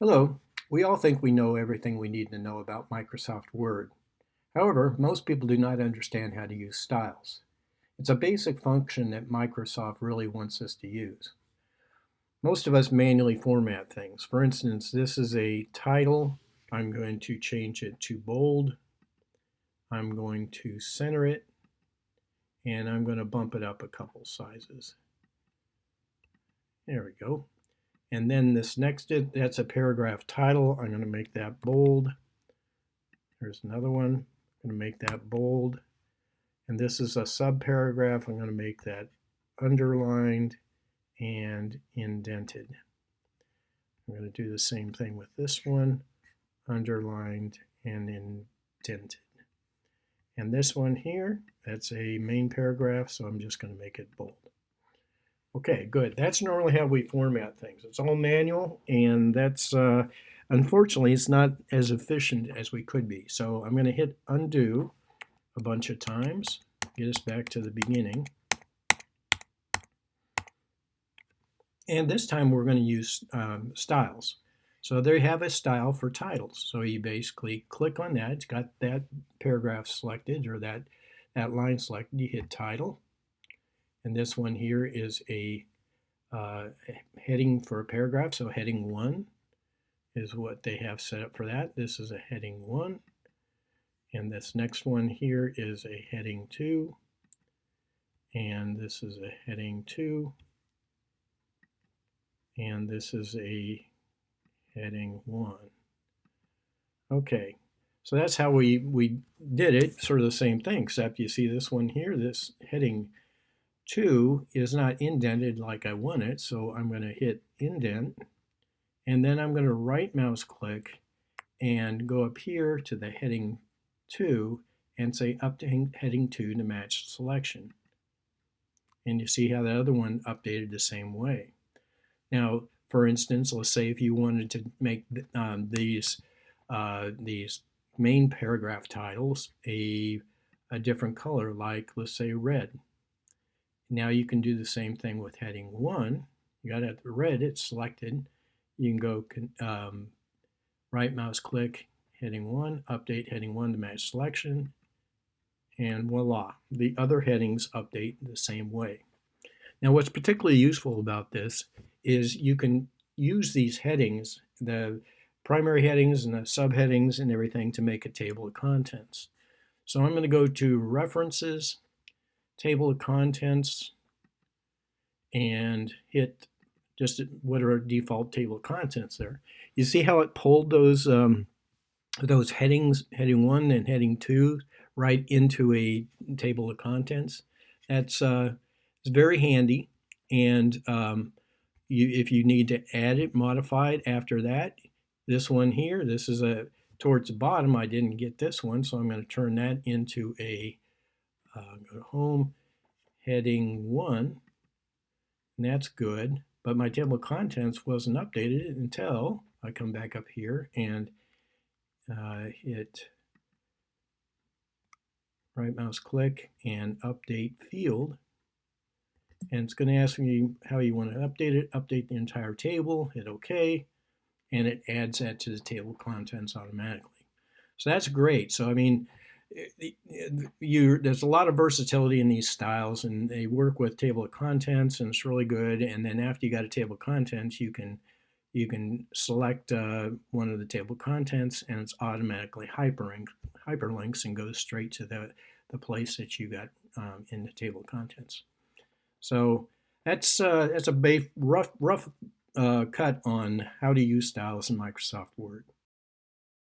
Hello. We all think we know everything we need to know about Microsoft Word. However, most people do not understand how to use styles. It's a basic function that Microsoft really wants us to use. Most of us manually format things. For instance, this is a title. I'm going to change it to bold. I'm going to center it, and I'm going to bump it up a couple sizes. There we go. And then this next, that's a paragraph title. I'm going to make that bold. There's another one. I'm going to make that bold. And this is a subparagraph. I'm going to make that underlined and indented. I'm going to do the same thing with this one, underlined and indented. And this one here, that's a main paragraph, so I'm just going to make it bold. Okay, good. That's normally how we format things. It's all manual, and that's unfortunately it's not as efficient as we could be. So I'm going to hit undo a bunch of times, get us back to the beginning. And this time we're going to use styles. So there you have a style for titles. So you basically click on that. It's got that paragraph selected or that line selected. You hit title. And this one here is a heading for a paragraph. So heading 1 is what they have set up for that. This is a heading 1. And this next one here is a heading 2. And this is a heading 2. And this is a heading 1. Okay, so that's how we did it, sort of the same thing, except you see this one here, this heading 2 is not indented like I want it, so I'm going to hit indent, and then I'm going to right mouse click and go up here to the heading 2 and say update heading 2 to match selection. And you see how the other one updated the same way. Now, for instance, let's say if you wanted to make these main paragraph titles a different color, like let's say red. Now you can do the same thing with heading 1. You got it red, it's selected. You can go right mouse click heading 1, update heading 1 to match selection, and voila, the other headings update the same way. Now what's particularly useful about this is you can use these headings, the primary headings and the subheadings and everything, to make a table of contents. So I'm going to go to References, Table of Contents, and hit just whatever default table of contents there. You see how it pulled those headings, heading 1 and heading 2, right into a table of contents? That's it's very handy, and if you need to add it, modify it after that, this one here, this is towards the bottom. I didn't get this one, so I'm going to turn that into a go to Home, heading 1, and that's good. But my table of contents wasn't updated until I come back up here and hit right mouse click and update field. And it's going to ask me how you want to update it. Update the entire table, hit OK, and it adds that to the table of contents automatically. So that's great. So I mean, there's a lot of versatility in these styles, and they work with table of contents, and it's really good. And then after you got a table of contents, you can select one of the table of contents, and it's automatically hyperlinks and goes straight to the place that you got in the table of contents. So that's a rough cut on how to use styles in Microsoft Word.